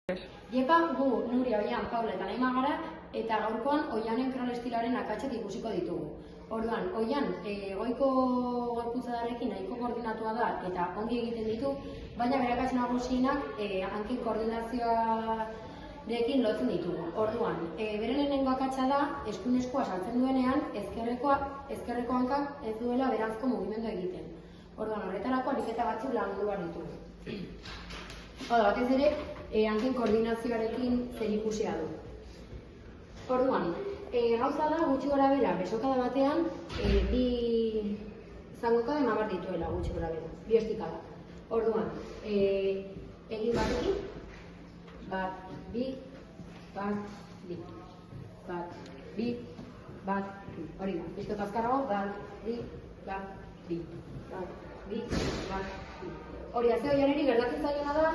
Iepa, gu, Nuria, Oian, Paula eta Naima gara, eta gaurkoan Oianen kralestilaren akatsak ikusiko ditugu. Orduan, Oian, goiko gorputzadarekin nahiko koordinatua da eta ongi egiten ditu, baina bere akats nagusienak hanken koordinazioarekin lotzen ditugu. Orduan, bere lehenengo akatsa da, eskuin-eskua sartzen duenean, ezkerreko hankak ez duela beranzko mugimendu egiten. Orduan, horretarako ariketa batzuk lagundu behar ditugu. Batez ere, hanken koordinazioarekin zerikusia du. Orduan, gauza da gutxi gora bera, besokada batean, bi zangokada eman behar dituela gutxi gora bera, bi ostikada. Orduan, egin batekin, bat, bi, bat, bi, bat, bi, bat, bi. Hori da, bizto azkarrago, bat, bi, bat, bi, bat, bi, bat, bi. Hori da, ze Oianeri gertatzen zaiona da,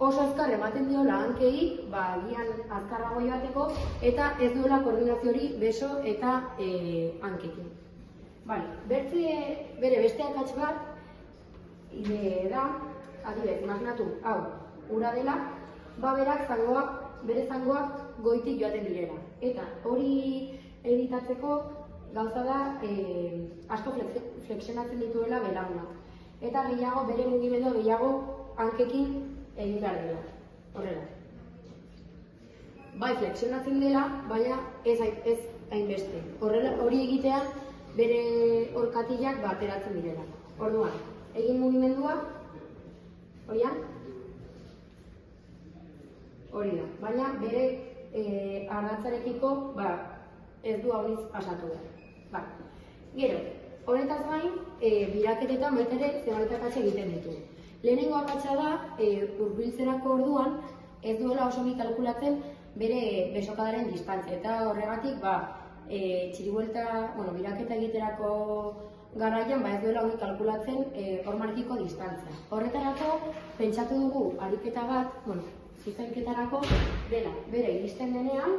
oso azkar ematen diola hankei, agian azkarrago joateko, eta ez duela koordinazio hori beso eta hankekin. Bere beste akats bat, da, adibidez, imaginatu, hau, ura dela, berak bere zangoak goitik joaten direla. Eta hori editatzeko gauza da, asko flexionatzen dituela belaunak. Eta gehiago, bere mugimendu gehiago hankekin egin behar dela, horrela. Bai, flexionatzen dela, baina ez hainbeste. Hori egitean bere orkatilak ateratzen direla. Orduan, egin mugimendua, Oian? Hori da, baina bere ardatzarekiko ez du horiz pasatu da. Gero, honetaz gain, biraketetan baita ere zenbait akats egiten ditu. Lehenengo akatsa da, hurbiltzerako orduan, ez duela oso ongi kalkulatzen bere besokadaren distantzia. Eta horregatik, biraketa egiterako garaian ez duela ongi kalkulatzen hormarekiko distantzia. Horretarako, pentsatu dugu ariketa bat, zizaiketarako, dela, bere iristen denean,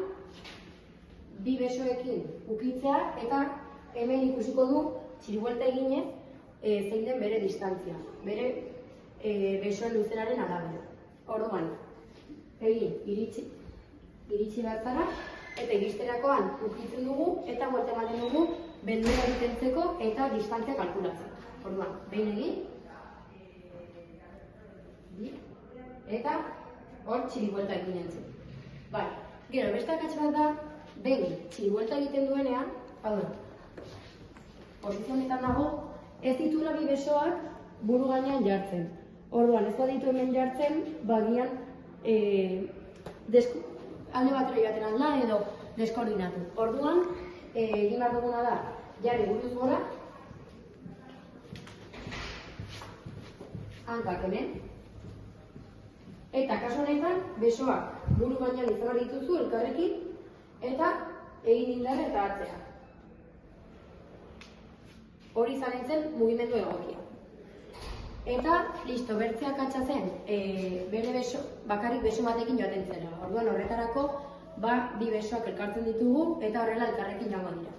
bi besoekin ukitzea, eta hemen ikusiko du, txiribuelta eginez, zein den bere distantzia. Bere besoen luzeraren arabera. Orduan, iritsi bertara, eta iristerakoan ukitzen dugu, eta buelta ematen dugu, beldura egitentzeko eta distantzia kalkulatzen. Orduan, behin egin, eta hor txiribuelta egin entzun. Gero, beste akats bat da, behin txiribuelta egiten duenean, posizionetan dago, ez dituela bi besoak buru gainean jartzen. Orduan, ez baditu hemen jartzen, bagian alde batera joaten alda edo deskoordinatu. Orduan, egin behar duguna da, jarri buruz gora, hankak hemen, eta kasu honetan, besoak buru gainean izan dituzu elkarrekin, eta egin indarra eta atzea. Hori izan zen mugimendu egokia. Eta, listo, bertzea akatsa zen, bakarrik beso batekin joaten zela. Orduan horretarako, bi besoak elkartzen ditugu eta horrela elkarrekin joango dira.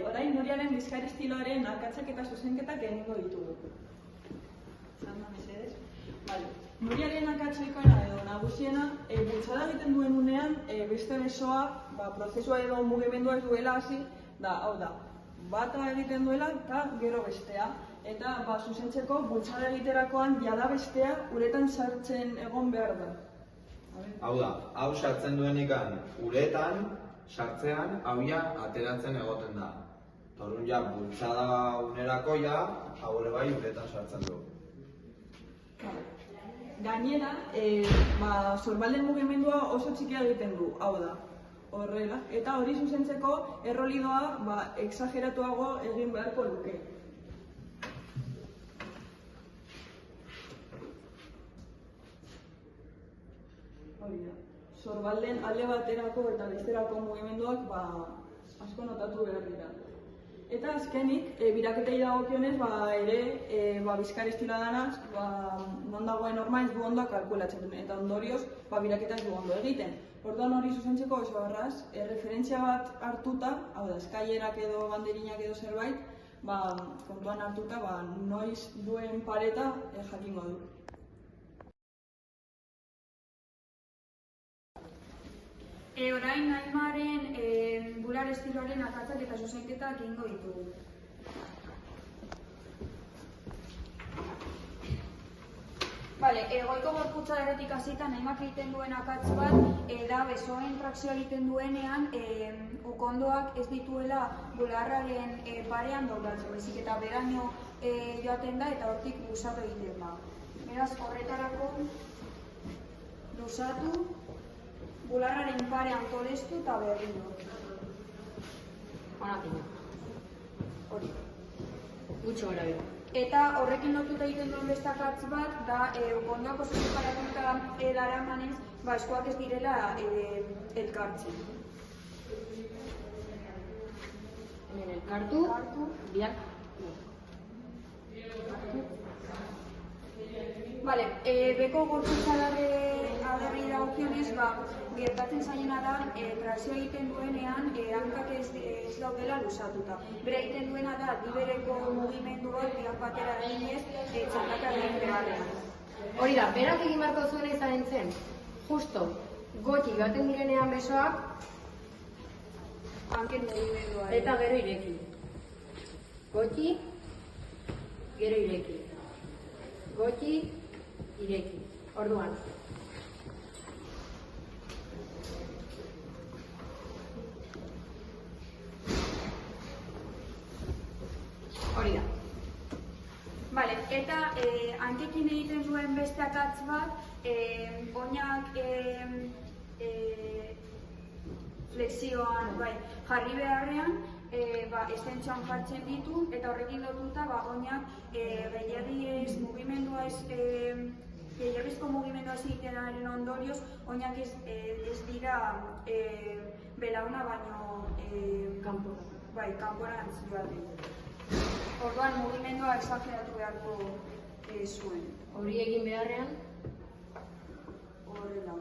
Orain Nuriaren bizkari estiloaren akatsak eta zuzenketak egingo ditugu. Nuriaren akatsoikoena edo nagusiena, bultzada egiten duen unean, beste besoa, prozesua edo mugimendua ez duela hasi, hau da, bata egiten duela eta gero bestea. Eta zuzentzeko bultzada egiterakoan jada bestea uretan sartzen egon behar da. Hau da, hau sartzen duenikan uretan, sartzean, hau ateratzen egoten da. Torun bultzada unerako hau ere bai uretan sartzen du. Gainera, sorbalden mugimendua oso txikia egiten du, hau da. Horrela, eta hori zuzentzeko errolidoa exageratuago egin beharko luke. Sorbalden alde baterako eta besterako mugimenduak asko notatu behar dira. Eta azkenik, biraketei dagokionez ere bizkari estiloa danaz, non dagoen norma ez du ondo kalkulatzen duen, eta ondorioz biraketa ez du ondo egiten. Orduan hori zuzentzeko oso erraz, referentzia bat hartuta, hau da, eskailerak edo banderinak edo zerbait, kontuan hartuta noiz duen pareta jakingo du. Orain Naimaren bular estiloaren akatsak eta zuzenketak egingo ditugu. Goiko gorputza erretik hasita Naimak egiten duen akats bat da besoen trakzioa egiten duenean ukondoak ez dituela bularraren parean doblatzen, baizik eta beraino joaten da eta hortik luzatu egiten da. Beraz, horretarako luzatu, bularraren parean tolestu eta berriro. Honatina. Hori. Gutxo gara bera. Eta horrekin lotuta egiten duen beste akats bat da ukondoak oso separatuta daramanez, eskuak ez direla elkartzen. Hemen elkartu, biak. Beko gorputza adarri dagokionez, gertatzen zaiena da trakzio egiten duenean hankak ez daudela luzatuta. Bera egiten duena da dibereko mugimenduak biak batera eginez txandaka egin beharrean. Hori da, berak egin beharko zuena izan zen, justo gotik joaten direnean besoak Hanken mugimendua. eta gero ireki. Goti, gero ireki. Goti, ireki. Orduan. Hori da. Eta hankekin egiten duen beste akats bat, oinak flexioan jarri beharrean, estentxoan jartzen ditu, eta horrekin lotuta oinak gehiagizko mugimendua ez egitearen ondorioz, oinak ez dira belauna baino kanporantz joaten. Orduan mugimendua exageratu beharko zuen. Hori egin beharrean, Horrela.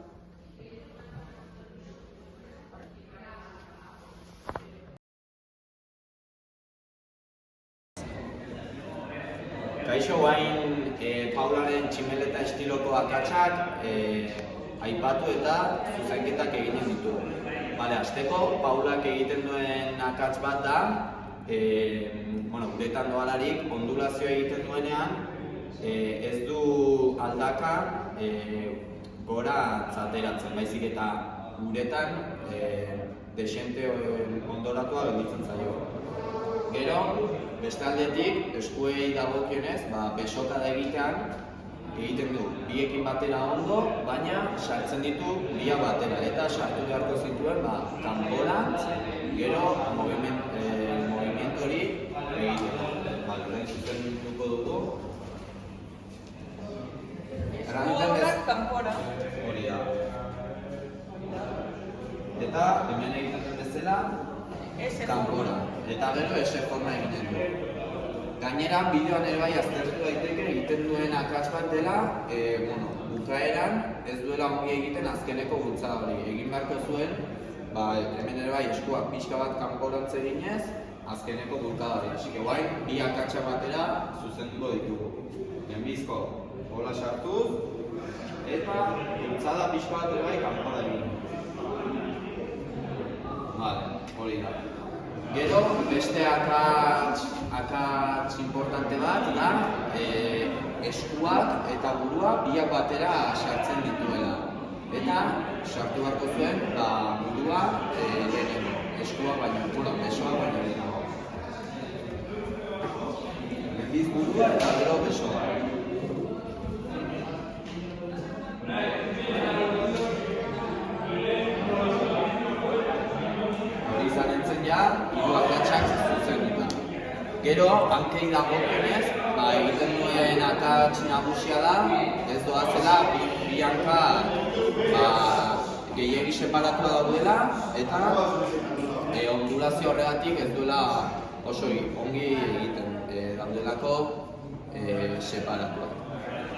Kaixo, guain Paularen tximeleta estiloko akatsak aipatu eta zuzenketak egiten ditu. Hasteko, Paulak egiten duen akats bat da, uretan doalarik ondulazioa egiten duenean, ez du aldaka gora zateratzen, baizik eta uretan desente ondoratua gelditzen zaio. Gero, beste aldetik, eskuei dagokionez, besokada egiten du biekin batera ondo, baina sartzen ditu bia batera, eta sartu beharko zituen kanporantz, gero movimentu hori egiten. Horren zuzenduko dugu. Eskuak kanpora. Hori da. Eta hemen egiten duen bezala, kanpora. Eta gero ese forma egiten du. Gainera, bideoan ere bai aztertu daiteke egiten duen akats bat dela, bukaeran ez duela ongi egiten azkeneko bultzada hori. Egin beharko zuen, hemen ere bai eskuak pixka bat kanporantz eginez, azkeneko bultzada hori. Así que guain, bi akatsa batera zuzenduko ditugu. Lehenbizko, hola sartuz, eta bultzada pixka bat ere bai kanpora egin. Hori da. Gero, beste akats importante bat da, eskuak eta burua biak batera sartzen dituela. Eta sartu beharko zuen, burua lehenengo, eskuak baino, besoak baino lehenengo. Lehenbiz burua eta gero besoa. Hori izan entzen ja, hiru akatsak zuzenduta. Gero, hankei dagokionez, egiten duen akats nagusia da, ez doazela bi hankak gehiegi separatua daudela, eta ondulazio horregatik ez duela oso ongi egiten daudelako separatua.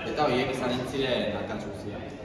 Eta horiek izan entziren akats guztiak.